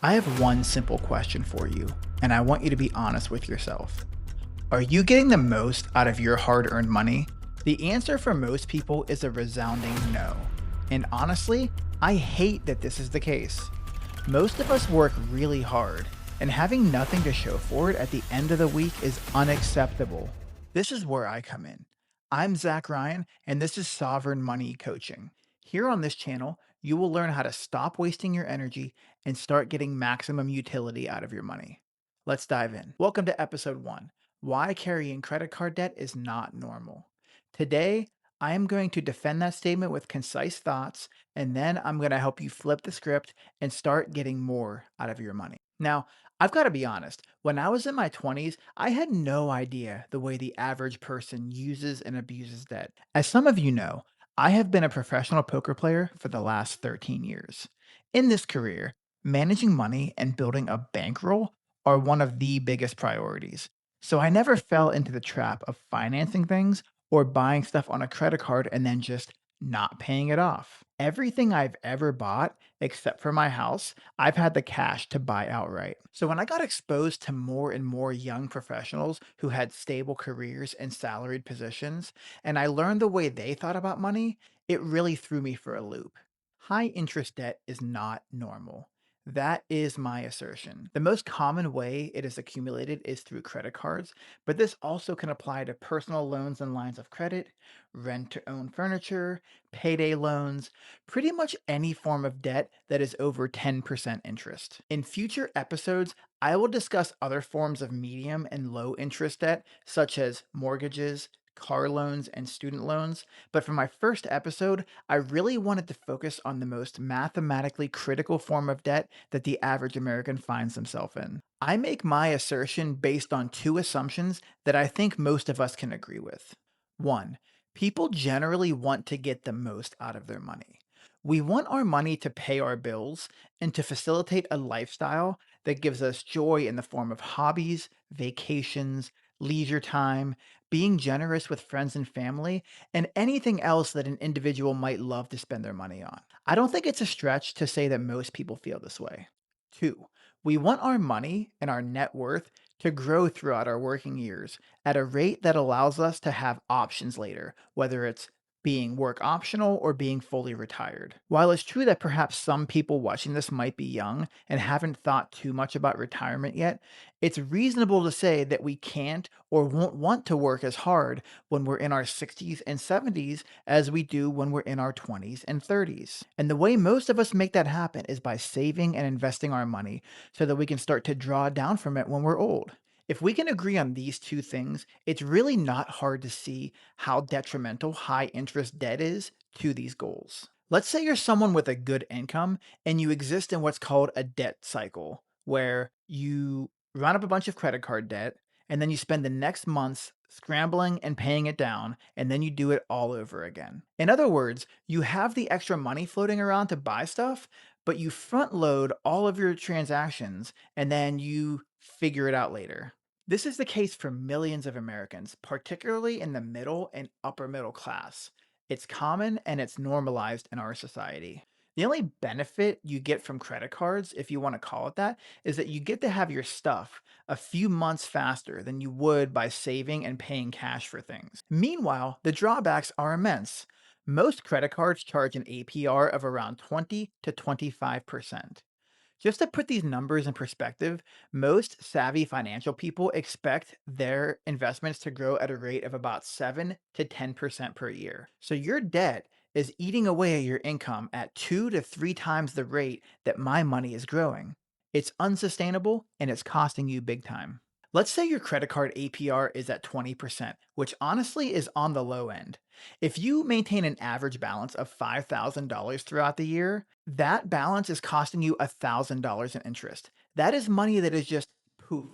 I have one simple question for you, and I want you to be honest with yourself. Are you getting the most out of your hard earned money? The answer for most people is a resounding no. And honestly, I hate that this is the case. Most of us work really hard, and having nothing to show for it at the end of the week is unacceptable. This is where I come in. I'm Zach Ryan, and this is Sovereign Money Coaching. Here on this channel, you will learn how to stop wasting your energy and start getting maximum utility out of your money. Let's dive in. Welcome to episode 1: Why Carrying Credit Card Debt is Not Normal. Today, I am going to defend that statement with concise thoughts, and then I'm going to help you flip the script and start getting more out of your money. Now, I've got to be honest, when I was in my 20s, I had no idea the way the average person uses and abuses debt. As some of you know, I have been a professional poker player for the last 13 years. In this career, managing money and building a bankroll are one of the biggest priorities. So I never fell into the trap of financing things or buying stuff on a credit card and then just not paying it off. Everything I've ever bought, except for my house, I've had the cash to buy outright. So when I got exposed to more and more young professionals who had stable careers and salaried positions, and I learned the way they thought about money, it really threw me for a loop. High interest debt is not normal. That is my assertion. The most common way it is accumulated is through credit cards, but this also can apply to personal loans and lines of credit, rent to own furniture, payday loans, pretty much any form of debt that is over 10% interest. In future episodes, I will discuss other forms of medium and low interest debt, such as mortgages, car loans, and student loans. But for my first episode, I really wanted to focus on the most mathematically critical form of debt that the average American finds himself in. I make my assertion based on two assumptions that I think most of us can agree with. One, people generally want to get the most out of their money. We want our money to pay our bills and to facilitate a lifestyle that gives us joy in the form of hobbies, vacations, leisure time, being generous with friends and family, and anything else that an individual might love to spend their money on. I don't think it's a stretch to say that most people feel this way. Two, we want our money and our net worth to grow throughout our working years at a rate that allows us to have options later, whether it's being work optional or being fully retired. While it's true that perhaps some people watching this might be young and haven't thought too much about retirement yet, it's reasonable to say that we can't or won't want to work as hard when we're in our 60s and 70s as we do when we're in our 20s and 30s. And the way most of us make that happen is by saving and investing our money so that we can start to draw down from it when we're old. If we can agree on these two things, it's really not hard to see how detrimental high interest debt is to these goals. Let's say you're someone with a good income and you exist in what's called a debt cycle, where you run up a bunch of credit card debt and then you spend the next months scrambling and paying it down, and then you do it all over again. In other words, you have the extra money floating around to buy stuff, but you front load all of your transactions and then you figure it out later. This is the case for millions of Americans, particularly in the middle and upper middle class. It's common and it's normalized in our society. The only benefit you get from credit cards, if you want to call it that, is that you get to have your stuff a few months faster than you would by saving and paying cash for things. Meanwhile, the drawbacks are immense. Most credit cards charge an APR of around 20 to 25%. Just to put these numbers in perspective, most savvy financial people expect their investments to grow at a rate of about 7 to 10% per year. So your debt is eating away at your income at 2 to 3 times the rate that my money is growing. It's unsustainable and it's costing you big time. Let's say your credit card APR is at 20%, which honestly is on the low end. If you maintain an average balance of $5,000 throughout the year, that balance is costing you $1,000 in interest. That is money that is just poof,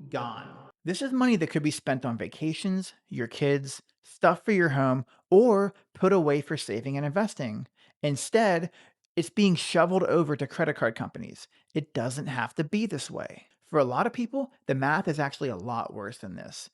gone. This is money that could be spent on vacations, your kids, stuff for your home, or put away for saving and investing. Instead, it's being shoveled over to credit card companies. It doesn't have to be this way. For a lot of people, the math is actually a lot worse than this.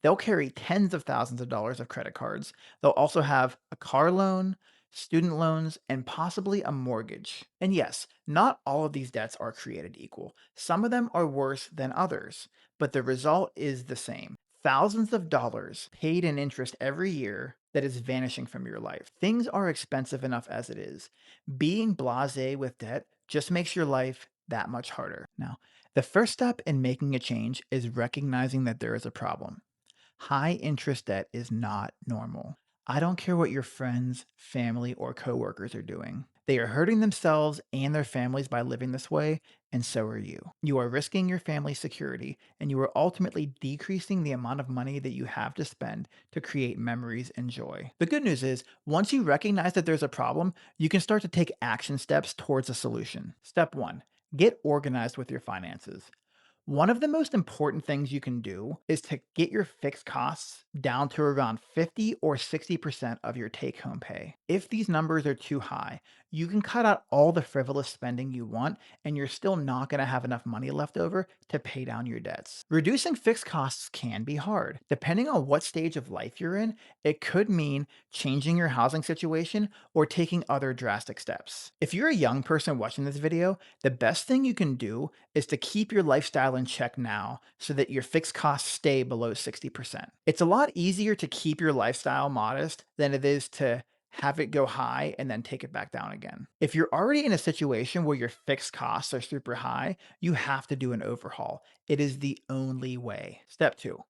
They'll carry tens of thousands of dollars of credit cards. They'll also have a car loan, student loans, and possibly a mortgage. And yes, not all of these debts are created equal. Some of them are worse than others, but the result is the same. Thousands of dollars paid in interest every year that is vanishing from your life. Things are expensive enough as it is. Being blasé with debt just makes your life that much harder. Now, the first step in making a change is recognizing that there is a problem. High interest debt is not normal. I don't care what your friends, family, or coworkers are doing. They are hurting themselves and their families by living this way, and so are you. You are risking your family's security, and you are ultimately decreasing the amount of money that you have to spend to create memories and joy. The good news is, once you recognize that there's a problem, you can start to take action steps towards a solution. Step one, get organized with your finances. One of the most important things you can do is to get your fixed costs down to around 50 or 60% of your take home pay. If these numbers are too high, you can cut out all the frivolous spending you want and you're still not going to have enough money left over to pay down your debts. Reducing fixed costs can be hard. Depending on what stage of life you're in, it could mean changing your housing situation or taking other drastic steps. If you're a young person watching this video, the best thing you can do is to keep your lifestyle in check now so that your fixed costs stay below 60%. It's a lot easier to keep your lifestyle modest than it is to have it go high and then take it back down again. If you're already in a situation where your fixed costs are super high, you have to do an overhaul. It is the only way. Step two,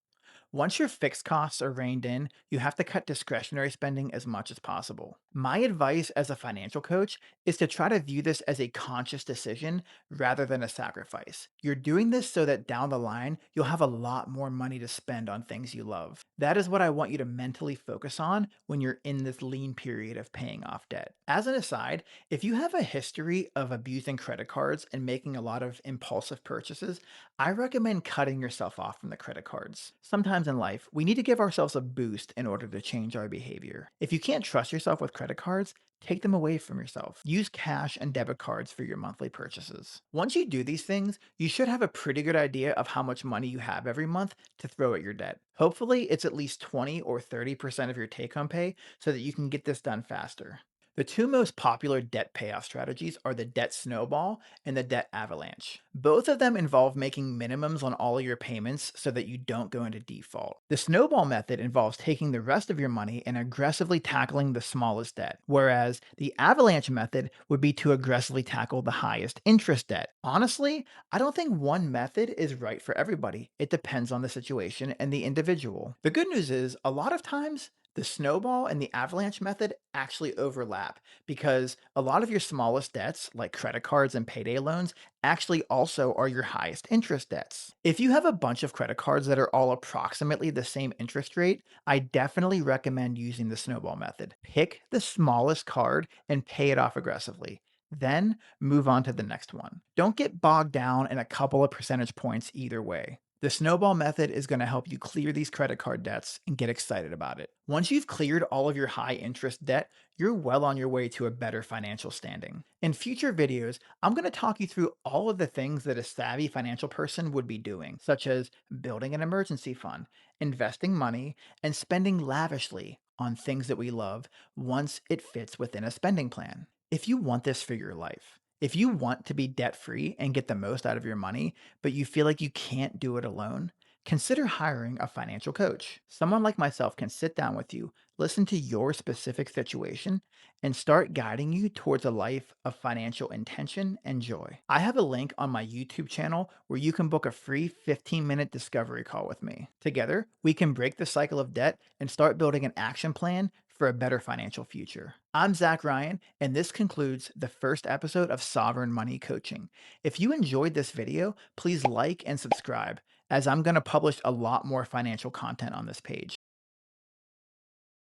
once your fixed costs are reined in, you have to cut discretionary spending as much as possible. My advice as a financial coach is to try to view this as a conscious decision rather than a sacrifice. You're doing this so that down the line, you'll have a lot more money to spend on things you love. That is what I want you to mentally focus on when you're in this lean period of paying off debt. As an aside, if you have a history of abusing credit cards and making a lot of impulsive purchases, I recommend cutting yourself off from the credit cards. Sometimes in life, we need to give ourselves a boost in order to change our behavior. If you can't trust yourself with credit cards, take them away from yourself. Use cash and debit cards for your monthly purchases. Once you do these things, you should have a pretty good idea of how much money you have every month to throw at your debt. Hopefully, it's at least 20 or 30% of your take home pay so that you can get this done faster. The two most popular debt payoff strategies are the debt snowball and the debt avalanche. Both of them involve making minimums on all of your payments so that you don't go into default. The snowball method involves taking the rest of your money and aggressively tackling the smallest debt, whereas the avalanche method would be to aggressively tackle the highest interest debt. Honestly, I don't think one method is right for everybody. It depends on the situation and the individual. The good news is, a lot of times, the snowball and the avalanche method actually overlap because a lot of your smallest debts, like credit cards and payday loans, actually also are your highest interest debts. If you have a bunch of credit cards that are all approximately the same interest rate, I definitely recommend using the snowball method. Pick the smallest card and pay it off aggressively. Then move on to the next one. Don't get bogged down in a couple of percentage points either way. The snowball method is going to help you clear these credit card debts and get excited about it. Once you've cleared all of your high interest debt, you're well on your way to a better financial standing. In future videos, I'm going to talk you through all of the things that a savvy financial person would be doing, such as building an emergency fund, investing money, and spending lavishly on things that we love once it fits within a spending plan. If you want this for your life, if you want to be debt free and get the most out of your money, but you feel like you can't do it alone, consider hiring a financial coach. Someone like myself can sit down with you, listen to your specific situation, and start guiding you towards a life of financial intention and joy. I have a link on my YouTube channel where you can book a free 15-minute discovery call with me. Together, we can break the cycle of debt and start building an action plan for a better financial future. I'm Zach Ryan, and this concludes the first episode of Sovereign Money Coaching. If you enjoyed this video, please like and subscribe, as I'm going to publish a lot more financial content on this page.